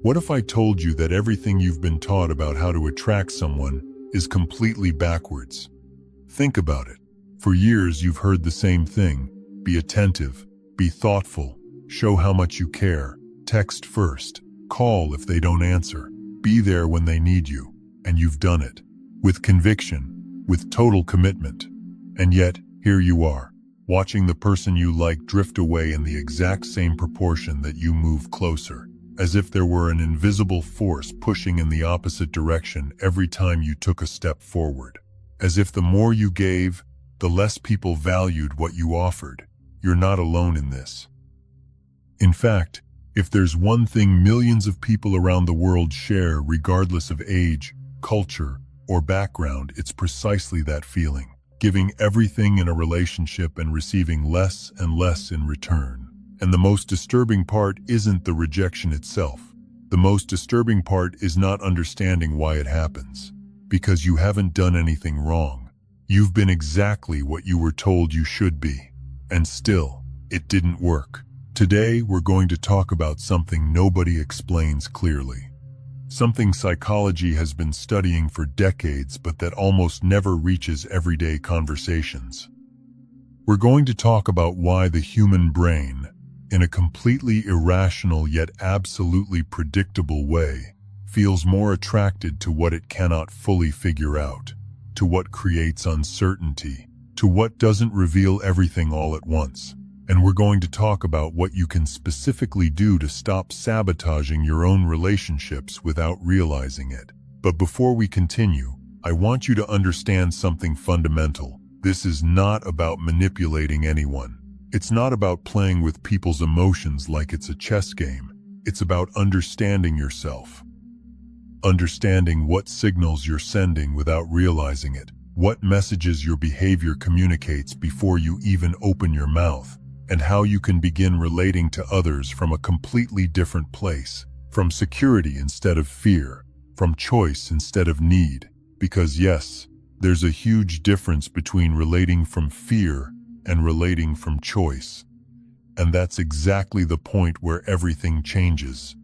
What if I told you that everything you've been taught about how to attract someone is completely backwards? Think about it. For years you've heard the same thing. Be attentive, be thoughtful, show how much you care, text first, call if they don't answer, be there when they need you. And you've done it. With conviction, with total commitment. And yet, here you are, watching the person you like drift away in the exact same proportion that you move closer, as if there were an invisible force pushing in the opposite direction every time you took a step forward. As if the more you gave, the less people valued what you offered. You're not alone in this. In fact, if there's one thing millions of people around the world share, regardless of age, culture, or background, it's precisely that feeling. Giving everything in a relationship and receiving less and less in return. And the most disturbing part isn't the rejection itself. The most disturbing part is not understanding why it happens. Because you haven't done anything wrong. You've been exactly what you were told you should be. And still, it didn't work. Today, we're going to talk about something nobody explains clearly. Something psychology has been studying for decades, but that almost never reaches everyday conversations. We're going to talk about why the human brain, in a completely irrational yet absolutely predictable way, feels more attracted to what it cannot fully figure out, to what creates uncertainty, to what doesn't reveal everything all at once. And we're going to talk about what you can specifically do to stop sabotaging your own relationships without realizing it. But before we continue, I want you to understand something fundamental. This is not about manipulating anyone. It's not about playing with people's emotions like it's a chess game. It's about understanding yourself. Understanding what signals you're sending without realizing it. What messages your behavior communicates before you even open your mouth. And how you can begin relating to others from a completely different place, from security instead of fear, from choice instead of need. Because yes, there's a huge difference between relating from fear and relating from choice. And that's exactly the point where everything changes.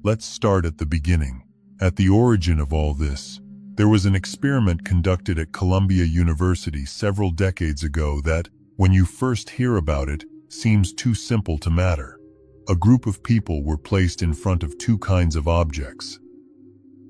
Let's start at the beginning. At the origin of all this, there was an experiment conducted at Columbia University several decades ago that, when you first hear about it, seems too simple to matter. A group of people were placed in front of two kinds of objects.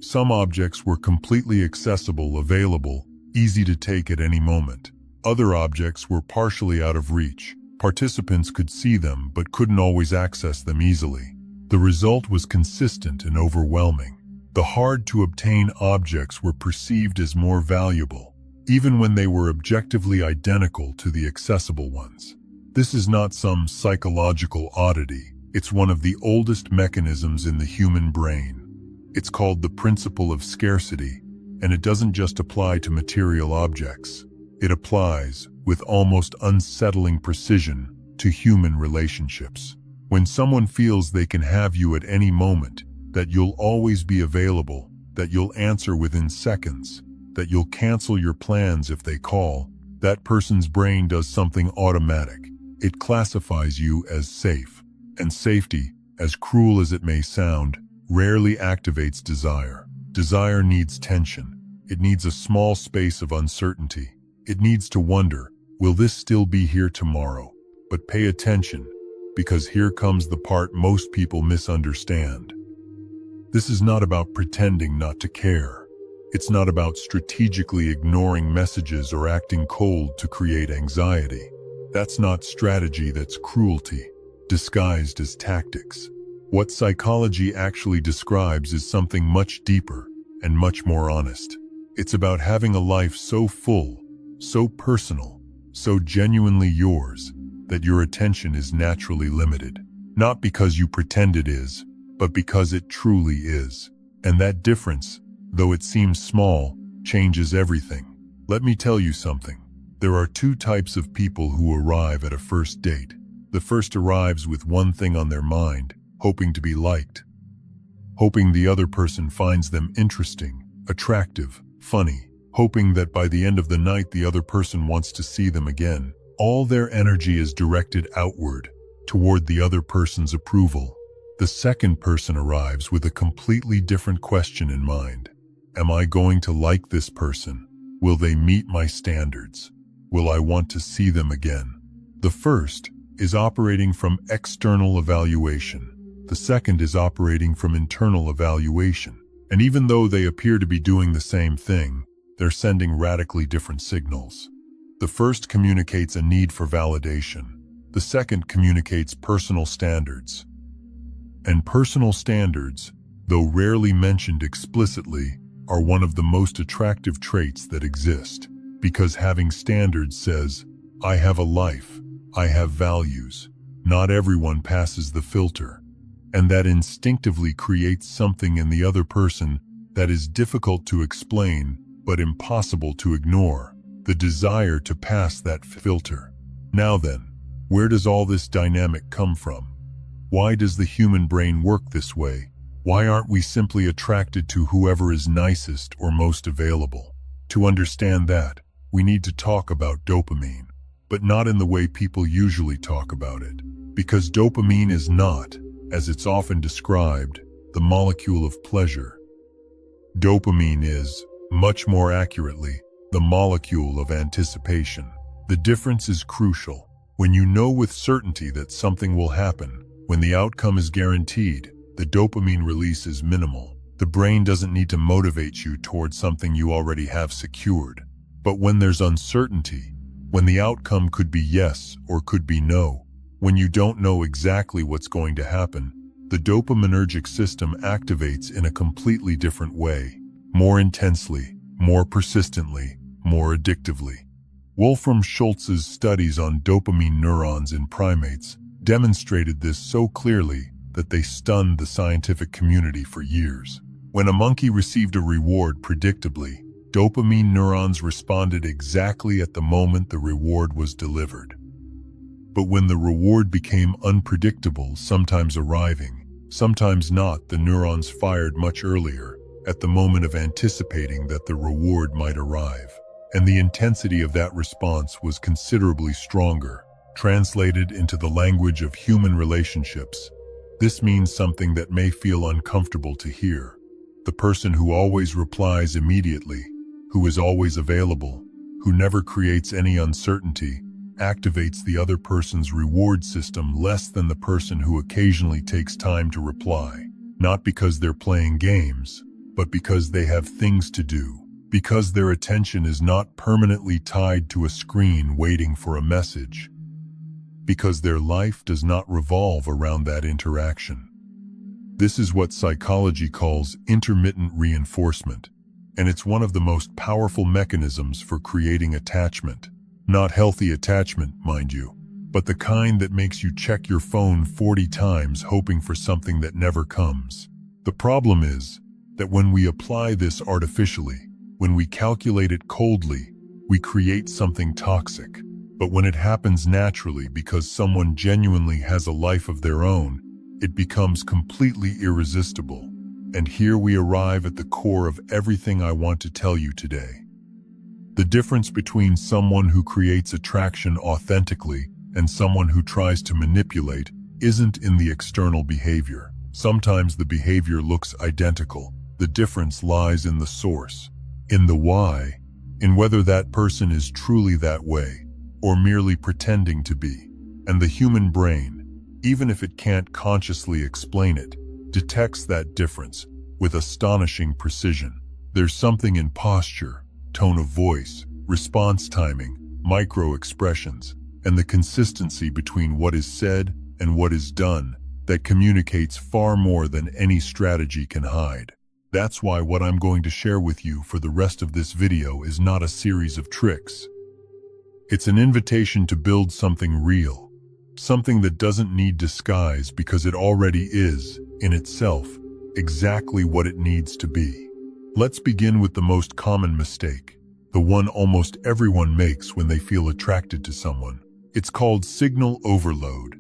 Some objects were completely accessible, available, easy to take at any moment. Other objects were partially out of reach. Participants could see them but couldn't always access them easily. The result was consistent and overwhelming. The hard-to-obtain objects were perceived as more valuable, even when they were objectively identical to the accessible ones. This is not some psychological oddity. It's one of the oldest mechanisms in the human brain. It's called the principle of scarcity, and it doesn't just apply to material objects. It applies, with almost unsettling precision, to human relationships. When someone feels they can have you at any moment, that you'll always be available, that you'll answer within seconds, that you'll cancel your plans if they call, that person's brain does something automatic. It classifies you as safe. And safety, as cruel as it may sound, rarely activates desire. Desire needs tension. It needs a small space of uncertainty. It needs to wonder, will this still be here tomorrow? But pay attention, because here comes the part most people misunderstand. This is not about pretending not to care. It's not about strategically ignoring messages or acting cold to create anxiety. That's not strategy, that's cruelty, disguised as tactics. What psychology actually describes is something much deeper and much more honest. It's about having a life so full, so personal, so genuinely yours, that your attention is naturally limited. Not because you pretend it is, but because it truly is. And that difference, though it seems small, changes everything. Let me tell you something. There are two types of people who arrive at a first date. The first arrives with one thing on their mind, hoping to be liked. Hoping the other person finds them interesting, attractive, funny. Hoping that by the end of the night the other person wants to see them again. All their energy is directed outward, toward the other person's approval. The second person arrives with a completely different question in mind. Am I going to like this person? Will they meet my standards? Will I want to see them again? The first is operating from external evaluation. The second is operating from internal evaluation. And even though they appear to be doing the same thing, they're sending radically different signals. The first communicates a need for validation. The second communicates personal standards. And personal standards, though rarely mentioned explicitly, are one of the most attractive traits that exist. Because having standards says, I have a life, I have values. Not everyone passes the filter. And that instinctively creates something in the other person that is difficult to explain, but impossible to ignore. The desire to pass that filter. Now then, where does all this dynamic come from? Why does the human brain work this way? Why aren't we simply attracted to whoever is nicest or most available? To understand that, we need to talk about dopamine, but not in the way people usually talk about it. Because dopamine is not, as it's often described, the molecule of pleasure. Dopamine is, much more accurately, the molecule of anticipation. The difference is crucial. When you know with certainty that something will happen, when the outcome is guaranteed, the dopamine release is minimal. The brain doesn't need to motivate you towards something you already have secured. But when there's uncertainty, when the outcome could be yes or could be no, when you don't know exactly what's going to happen, the dopaminergic system activates in a completely different way, more intensely, more persistently, more addictively. Wolfram Schultz's studies on dopamine neurons in primates demonstrated this so clearly that they stunned the scientific community for years. When a monkey received a reward predictably, dopamine neurons responded exactly at the moment the reward was delivered. But when the reward became unpredictable, sometimes arriving, sometimes not, the neurons fired much earlier, at the moment of anticipating that the reward might arrive. And the intensity of that response was considerably stronger. Translated into the language of human relationships, this means something that may feel uncomfortable to hear. The person who always replies immediately, who is always available, who never creates any uncertainty, activates the other person's reward system less than the person who occasionally takes time to reply. Not because they're playing games, but because they have things to do. Because their attention is not permanently tied to a screen waiting for a message. Because their life does not revolve around that interaction. This is what psychology calls intermittent reinforcement, and it's one of the most powerful mechanisms for creating attachment. Not healthy attachment, mind you, but the kind that makes you check your phone 40 times hoping for something that never comes. The problem is that when we apply this artificially, when we calculate it coldly, we create something toxic. But when it happens naturally because someone genuinely has a life of their own, it becomes completely irresistible. And here we arrive at the core of everything I want to tell you today. The difference between someone who creates attraction authentically and someone who tries to manipulate isn't in the external behavior. Sometimes the behavior looks identical. The difference lies in the source, in the why, in whether that person is truly that way or merely pretending to be. And the human brain, even if it can't consciously explain it, detects that difference with astonishing precision. There's something in posture, tone of voice, response timing, micro-expressions, and the consistency between what is said and what is done that communicates far more than any strategy can hide. That's why what I'm going to share with you for the rest of this video is not a series of tricks. It's an invitation to build something real, something that doesn't need disguise because it already is, in itself, exactly what it needs to be. Let's begin with the most common mistake, the one almost everyone makes when they feel attracted to someone. It's called signal overload,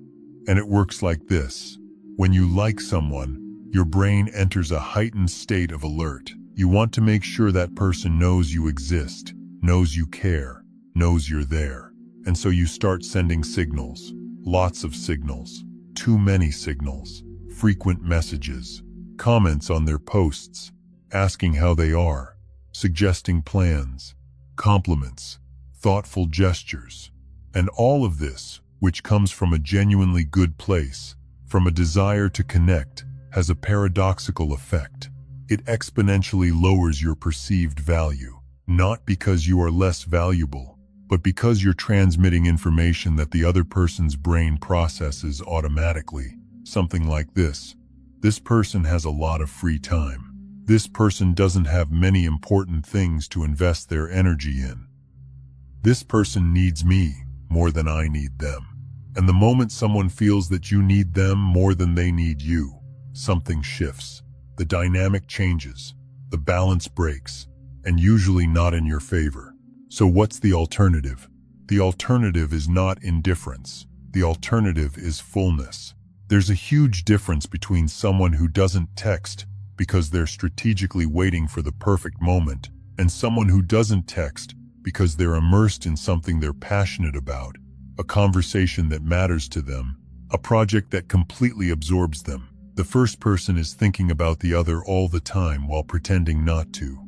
and it works like this. When you like someone, your brain enters a heightened state of alert. You want to make sure that person knows you exist, knows you care, knows you're there. And so you start sending signals, lots of signals, too many signals, frequent messages, comments on their posts, asking how they are, suggesting plans, compliments, thoughtful gestures, and all of this, which comes from a genuinely good place, from a desire to connect, has a paradoxical effect. It exponentially lowers your perceived value, not because you are less valuable, but because you're transmitting information that the other person's brain processes automatically. Something like this: this person has a lot of free time. This person doesn't have many important things to invest their energy in. This person needs me more than I need them. And the moment someone feels that you need them more than they need you, something shifts. The dynamic changes, the balance breaks, and usually not in your favor. So what's the alternative? The alternative is not indifference. The alternative is fullness. There's a huge difference between someone who doesn't text because they're strategically waiting for the perfect moment, and someone who doesn't text because they're immersed in something they're passionate about, a conversation that matters to them, a project that completely absorbs them. The first person is thinking about the other all the time while pretending not to.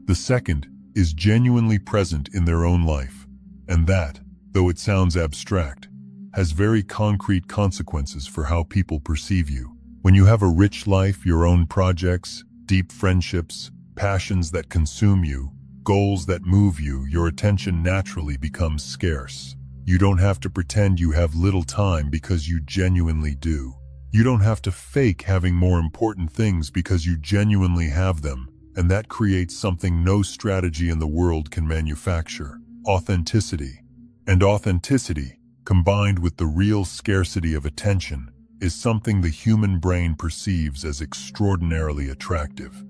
The second is genuinely present in their own life, and that, though it sounds abstract, has very concrete consequences for how people perceive you. When you have a rich life, your own projects, deep friendships, passions that consume you, goals that move you, your attention naturally becomes scarce. You don't have to pretend you have little time because you genuinely do. You don't have to fake having more important things because you genuinely have them, and that creates something no strategy in the world can manufacture: authenticity. And authenticity, combined with the real scarcity of attention, is something the human brain perceives as extraordinarily attractive.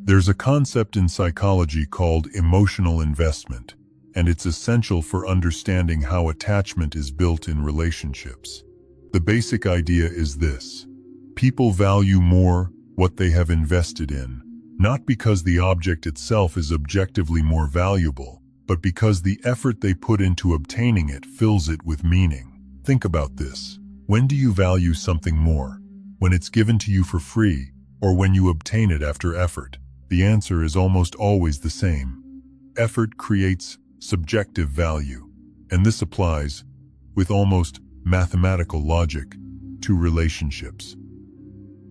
There's a concept in psychology called emotional investment, and it's essential for understanding how attachment is built in relationships. The basic idea is this: people value more what they have invested in, not because the object itself is objectively more valuable, but because the effort they put into obtaining it fills it with meaning. Think about this. When do you value something more? When it's given to you for free, or when you obtain it after effort? The answer is almost always the same. Effort creates subjective value, and this applies, with almost mathematical logic, to relationships.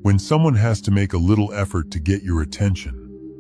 When someone has to make a little effort to get your attention,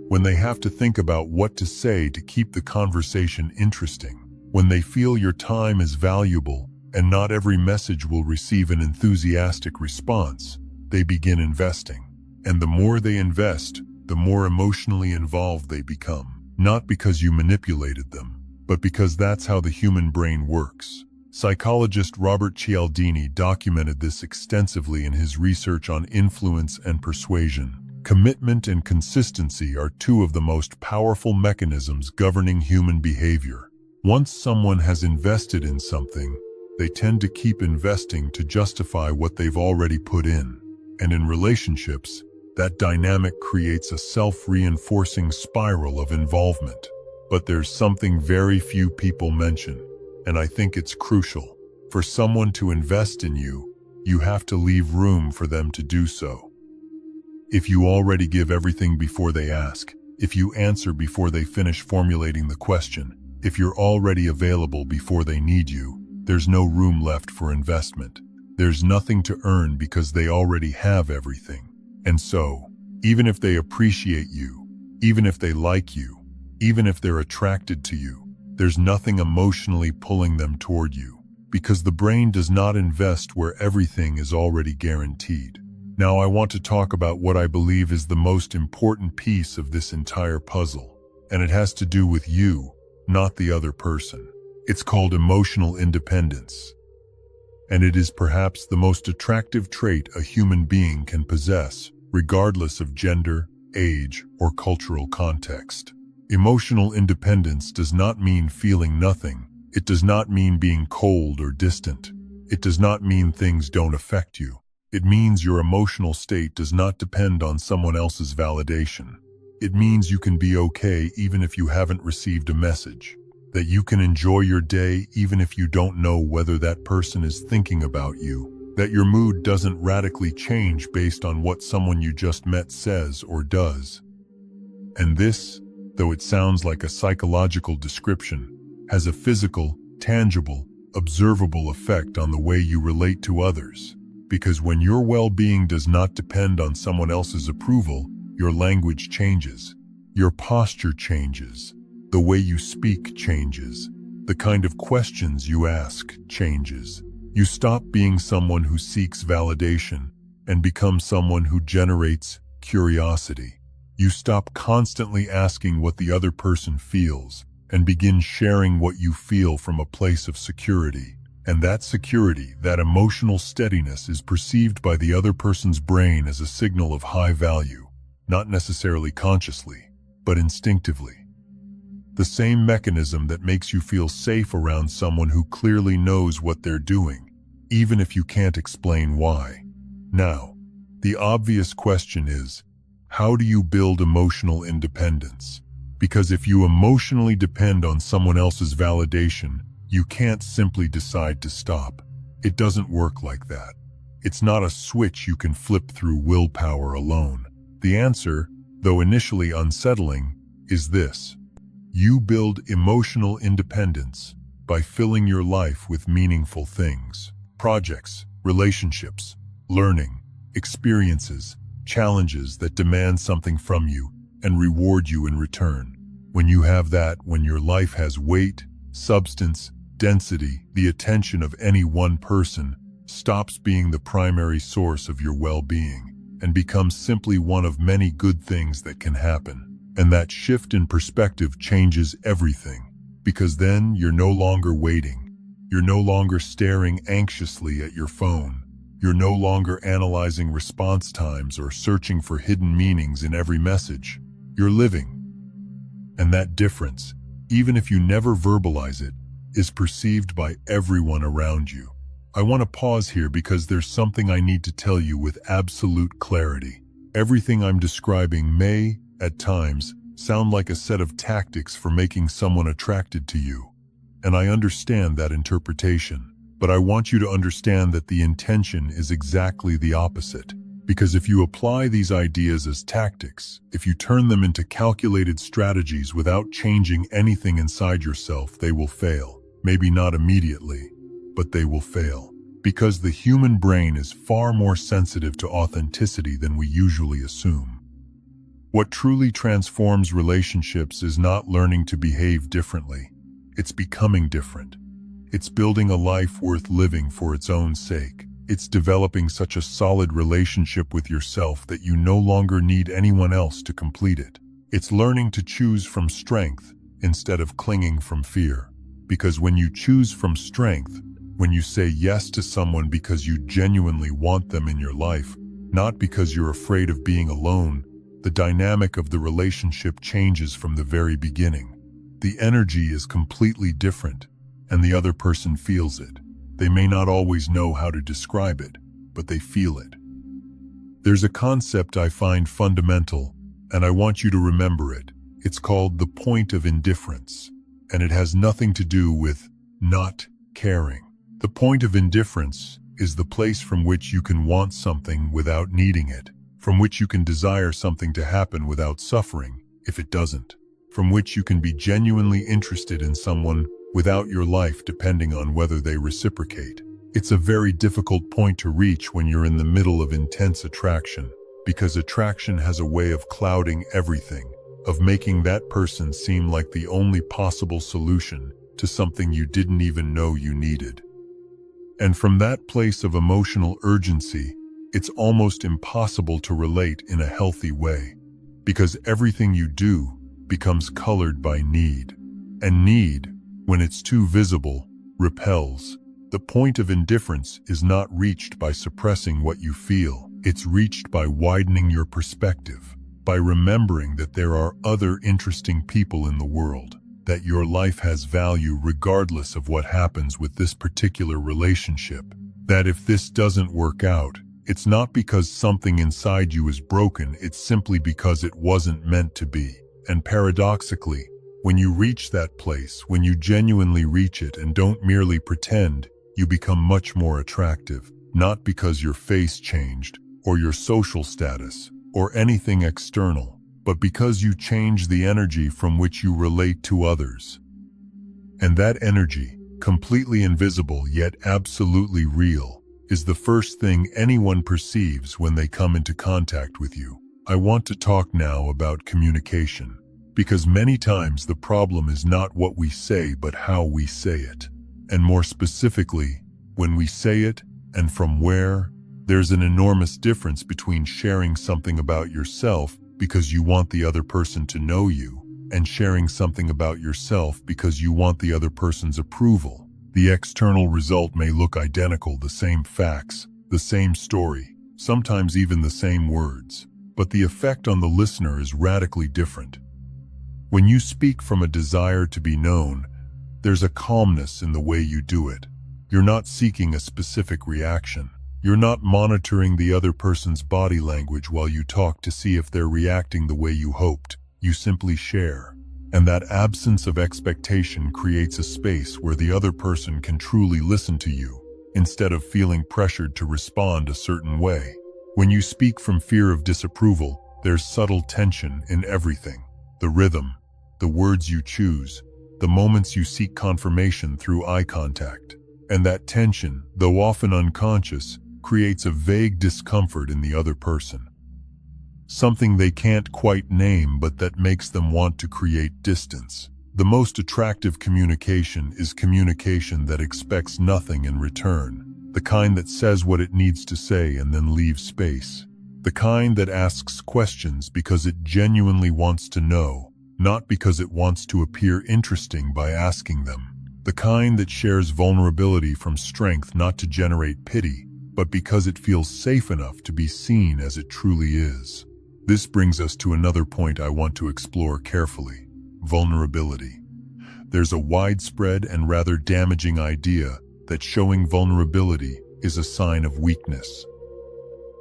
when they have to think about what to say to keep the conversation interesting, when they feel your time is valuable and not every message will receive an enthusiastic response, they begin investing. And the more they invest, the more emotionally involved they become. Not because you manipulated them, but because that's how the human brain works. Psychologist Robert Cialdini documented this extensively in his research on influence and persuasion. Commitment and consistency are two of the most powerful mechanisms governing human behavior. Once someone has invested in something, they tend to keep investing to justify what they've already put in. And in relationships, that dynamic creates a self-reinforcing spiral of involvement. But there's something very few people mention, and I think it's crucial. For someone to invest in you, you have to leave room for them to do so. If you already give everything before they ask, if you answer before they finish formulating the question, if you're already available before they need you, there's no room left for investment. There's nothing to earn because they already have everything. And so, even if they appreciate you, even if they like you, even if they're attracted to you, there's nothing emotionally pulling them toward you, because the brain does not invest where everything is already guaranteed. Now I want to talk about what I believe is the most important piece of this entire puzzle, and it has to do with you, not the other person. It's called emotional independence. And it is perhaps the most attractive trait a human being can possess, regardless of gender, age, or cultural context. Emotional independence does not mean feeling nothing. It does not mean being cold or distant. It does not mean things don't affect you. It means your emotional state does not depend on someone else's validation. It means you can be okay even if you haven't received a message. That you can enjoy your day even if you don't know whether that person is thinking about you. that your mood doesn't radically change based on what someone you just met says or does. And this, though it sounds like a psychological description, has a physical, tangible, observable effect on the way you relate to others. Because when your well-being does not depend on someone else's approval, your language changes, your posture changes, the way you speak changes, the kind of questions you ask changes. You stop being someone who seeks validation and become someone who generates curiosity. You stop constantly asking what the other person feels and begin sharing what you feel from a place of security. And that security, that emotional steadiness, is perceived by the other person's brain as a signal of high value, not necessarily consciously, but instinctively. The same mechanism that makes you feel safe around someone who clearly knows what they're doing, even if you can't explain why. Now, the obvious question is, how do you build emotional independence? Because if you emotionally depend on someone else's validation, you can't simply decide to stop. It doesn't work like that. It's not a switch you can flip through willpower alone. The answer, though initially unsettling, is this. You build emotional independence by filling your life with meaningful things, projects, relationships, learning, experiences, challenges that demand something from you and reward you in return. When you have that, when your life has weight, substance, density, the attention of any one person stops being the primary source of your well-being and becomes simply one of many good things that can happen. And that shift in perspective changes everything, because then you're no longer waiting. You're no longer staring anxiously at your phone. You're no longer analyzing response times or searching for hidden meanings in every message. You're living. And that difference, even if you never verbalize it, is perceived by everyone around you. I want to pause here because there's something I need to tell you with absolute clarity. Everything I'm describing may, at times, sound like a set of tactics for making someone attracted to you. And I understand that interpretation. But I want you to understand that the intention is exactly the opposite. Because if you apply these ideas as tactics, if you turn them into calculated strategies without changing anything inside yourself, they will fail. Maybe not immediately, but they will fail. Because the human brain is far more sensitive to authenticity than we usually assume. What truly transforms relationships is not learning to behave differently. It's becoming different. It's building a life worth living for its own sake. It's developing such a solid relationship with yourself that you no longer need anyone else to complete it. It's learning to choose from strength instead of clinging from fear. Because when you choose from strength, when you say yes to someone because you genuinely want them in your life, not because you're afraid of being alone, the dynamic of the relationship changes from the very beginning. The energy is completely different, and the other person feels it. They may not always know how to describe it, but they feel it. There's a concept I find fundamental, and I want you to remember it. It's called the point of indifference, and it has nothing to do with not caring. The point of indifference is the place from which you can want something without needing it, from which you can desire something to happen without suffering if it doesn't, from which you can be genuinely interested in someone without your life depending on whether they reciprocate. It's a very difficult point to reach when you're in the middle of intense attraction, because attraction has a way of clouding everything, of making that person seem like the only possible solution to something you didn't even know you needed. And from that place of emotional urgency, it's almost impossible to relate in a healthy way, because everything you do becomes colored by need. And need, when it's too visible, repels. The point of indifference is not reached by suppressing what you feel. It's reached by widening your perspective, by remembering that there are other interesting people in the world, that your life has value regardless of what happens with this particular relationship, that if this doesn't work out, it's not because something inside you is broken, it's simply because it wasn't meant to be. And paradoxically, when you reach that place, when you genuinely reach it and don't merely pretend, you become much more attractive. not because your face changed, or your social status, or anything external, but because you change the energy from which you relate to others. And that energy, completely invisible yet absolutely real, is the first thing anyone perceives when they come into contact with you. I want to talk now about communication, because many times the problem is not what we say but how we say it. And more specifically, when we say it and from where. There's an enormous difference between sharing something about yourself because you want the other person to know you, and sharing something about yourself because you want the other person's approval. The external result may look identical, the same facts, the same story, sometimes even the same words, but the effect on the listener is radically different. When you speak from a desire to be known, there's a calmness in the way you do it. You're not seeking a specific reaction. You're not monitoring the other person's body language while you talk to see if they're reacting the way you hoped. You simply share. And that absence of expectation creates a space where the other person can truly listen to you, instead of feeling pressured to respond a certain way. When you speak from fear of disapproval, there's subtle tension in everything. The rhythm, the words you choose, the moments you seek confirmation through eye contact. And that tension, though often unconscious, creates a vague discomfort in the other person. Something they can't quite name but that makes them want to create distance. The most attractive communication is communication that expects nothing in return. The kind that says what it needs to say and then leaves space. The kind that asks questions because it genuinely wants to know, not because it wants to appear interesting by asking them. The kind that shares vulnerability from strength not to generate pity, but because it feels safe enough to be seen as it truly is. This brings us to another point I want to explore carefully: vulnerability. There's a widespread and rather damaging idea that showing vulnerability is a sign of weakness.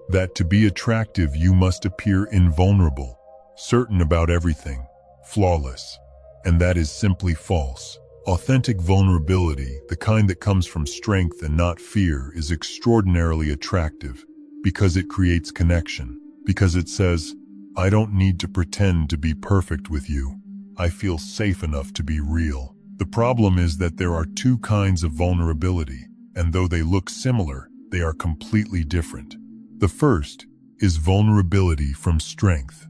That to be attractive you must appear invulnerable, certain about everything, flawless. And that is simply false. Authentic vulnerability, the kind that comes from strength and not fear, is extraordinarily attractive because it creates connection, because it says, I don't need to pretend to be perfect with you. I feel safe enough to be real. The problem is that there are two kinds of vulnerability, and though they look similar, they are completely different. The first is vulnerability from strength.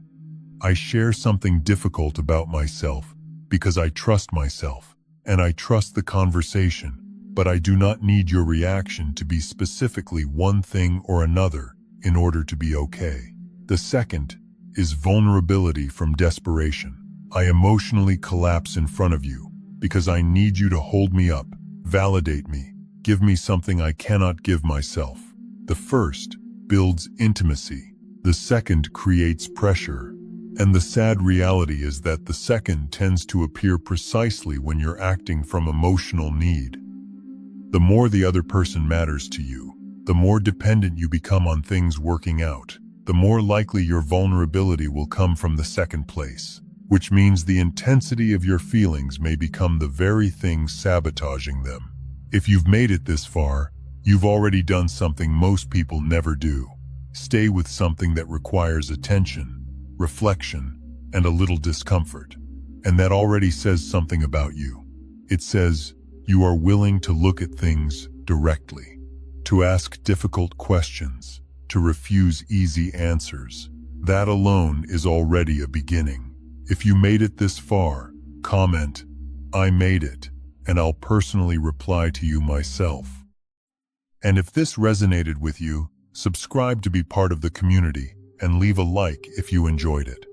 I share something difficult about myself because I trust myself. And I trust the conversation, but I do not need your reaction to be specifically one thing or another in order to be okay. The second is vulnerability from desperation. I emotionally collapse in front of you because I need you to hold me up, validate me, give me something I cannot give myself. The first builds intimacy. The second creates pressure. And the sad reality is that the second tends to appear precisely when you're acting from emotional need. The more the other person matters to you, the more dependent you become on things working out, the more likely your vulnerability will come from the second place, which means the intensity of your feelings may become the very thing sabotaging them. If you've made it this far, you've already done something most people never do. Stay with something that requires attention, reflection, and a little discomfort. And that already says something about you. It says you are willing to look at things directly, to ask difficult questions, to refuse easy answers. That alone is already a beginning. If you made it this far, comment, I made it, and I'll personally reply to you myself. And if this resonated with you, subscribe to be part of the community and leave a like if you enjoyed it.